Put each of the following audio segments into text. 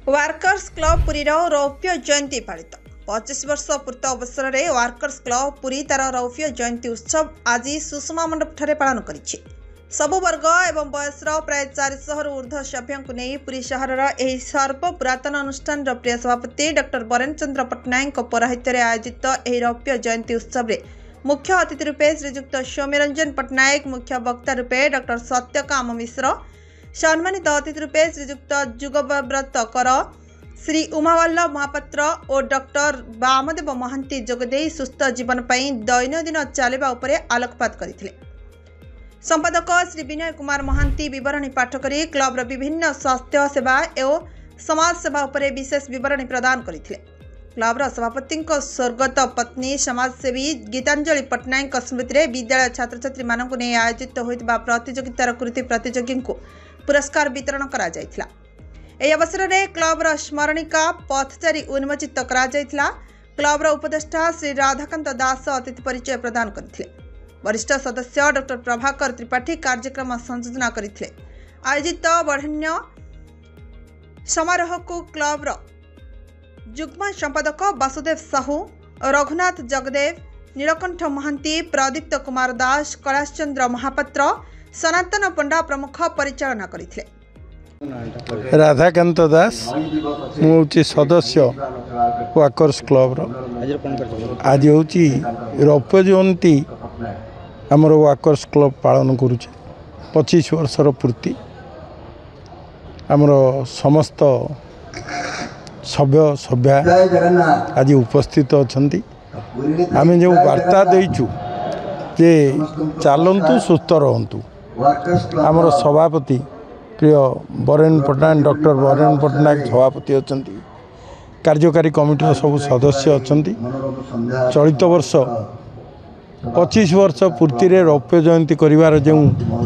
Workers club पुरीर रौप्य जयंती पालित 25 वर्ष पूर्त अवसर में वार्कर्स क्लब पुरी तार रौप्य जयंती उत्सव आज सुषमा मंडप ठारे पालन करिछि। सबु वर्ग एवं बयसर प्राय 400 रु ऊर्ध्व सभ्यों को नहीं पुरी सहर यह सर्व पुरातन अनुष्ठान प्रिय सभापति डॉक्टर बरेन चंद्र पट्टनायक पौराहित्य आयोजित यह रौप्य जयंती उत्सव में मुख्य अतिथि रूपे श्रीजुक्त सौम्यरंजन पट्टनायक, मुख्य वक्ता रूपे डॉक्टर सत्यकाम मिश्र, सम्मानित अतिथि रूपे श्रीजुक्त जुगव्रत कर, श्री उमावल्लभ महापात्र और डॉक्टर वामदेव महांती जोगदे सुस्थ जीवन पर दैनंदिन चलवा उपरे आलोकपात करथिले। संपादक श्री विनय कुमार महांती विवरणी पाठ करी क्लबर विभिन्न स्वास्थ्य सेवा एवं समाज सेवा उपरे विशेष विवरणी प्रदान करथिले। क्लबर सभापति स्वर्गत पत्नी समाजसेवी गीतांजलि पट्टनायक स्मृति में विद्यालय छात्र छात्री मानक नहीं आयोजित होता प्रतियोगितार कृति प्रतियोगी को पुरस्कार वितरण करा जायथिला। एही अवसर में क्लबर स्मरणिका पथचारी उन्मोचित करा जायथिला। क्लबर उपदेष्टा श्री राधाकांत दास अतिथि परिचय प्रदान करथिले। वरिष्ठ सदस्य डॉक्टर प्रभाकर त्रिपाठी कार्यक्रम संयोजना करथिले। आयोजित बढ़न्य समारोह को क्लबर जुग्म संपादक वासुदेव साहू, रघुनाथ जगदेव, नीलकंठ महांती, प्रदीप्त कुमार दास, कैलाशचंद्र महापात्र, सनातन पंडा प्रमुख परिचालना करथिले। राधाकांत दास मुझे सदस्य वाकर्स क्लब आज हूँ रौप्य जयंती आमर वाकर्स क्लब पालन करुचे 25 वर्षर पूर्ति आमर समस्त सभ्य सभ्या आज उपस्थित अच्छा आम जो वार्ता देचु जे चलतु सुस्थ रहतु आमर सभापति प्रिय बरेन पट्टनायक डॉक्टर बरेन पट्टनायक सभापति अच्छा कार्यकारी कमिटी सब सदस्य अच्छा चलित वर्ष 25 वर्ष पूर्ति रौप्य जयंती करिवार जो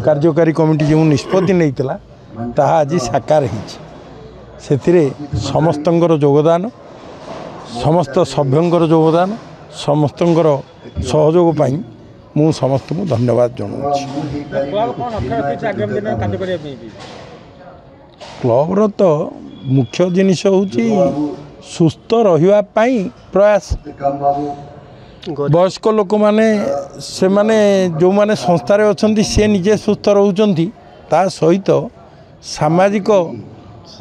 कार्यकारी कमिटी जो निष्पत्ति नहीं ताहा आज साकार होती समस्तंकर योगदान समस्त सभ्यंकर योगदान समस्तंकर सहयोग पाई मु समस्त को धन्यवाद जनाऊँ। क्लबर तो मुख्य जिनिस हूँ सुस्थ रही प्रयास वयस्क लोक मैंने से माने जो माने संस्थार अच्छा सी निजे सुस्थ रोचंती ता सहित सामाजिक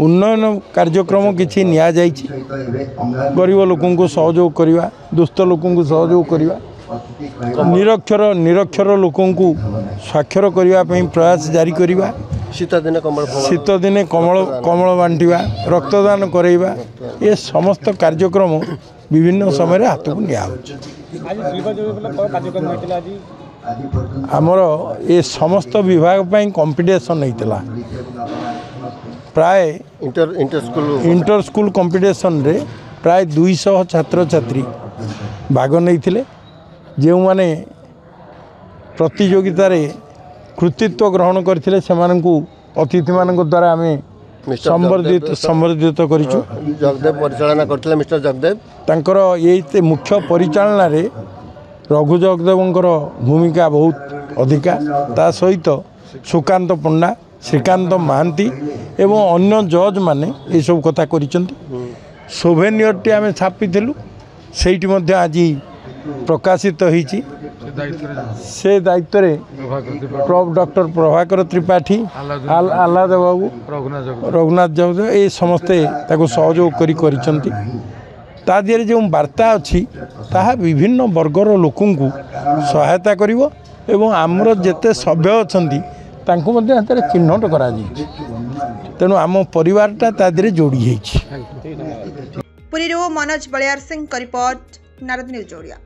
उन्नयन कार्यक्रम किसी निया जाइछि। गरीब लोकों को सहयोग करवा, दुष्ट लोकों को सहयोग करवा, निरक्षर लोकों को स्वाक्षर करने प्रयास जारी करवा, शीत दिने कमल बांटिवा, रक्तदान करवा, ये समस्त कार्यक्रम विभिन्न समय हाथ को निया आमर ये समस्त विभाग कंपटीशन होता प्राय इंटर स्कूल कंपटीशन रे प्राय 200 छात्र छात्री भाग नहीं जो माने प्रतियोगिता रे कृतित्व ग्रहण करथिले सेमान को अतिथि मान द्वारा आम संबर्धित करिछु। जगदेव परिचालना करथिले मिस्टर जगदेव तांकर ये मुख्य परिचालना रे रघु जगदेवंकर भूमिका बहुत अधिका ता सहित सुकांत पंडा, श्रीकांत महांती एवं अन्य जज माने ये सब कथा करिसेंती। सोभेनियर टी आम छापिलु से आज प्रकाशित होईची से दायित्व डॉक्टर प्रभाकर त्रिपाठी, आह्लाद बाबू, रघुनाथ जगदेव ये समस्ते सहयोग करिसेंती। ता दिहरे जो वार्ता अच्छी ताहा विभिन्न वर्गर लोकों को सहायता करिवो एवं आमर जेते सभ्य अछंती तांको मध्ये हाथ चिन्हट करा जायछि। तेणु आम परिवारटा ता दिहरे जोड़ी होईछि। पुरीरो मनोज बलियार सिंह का रिपोर्ट, नारद न्यूज ओडिया।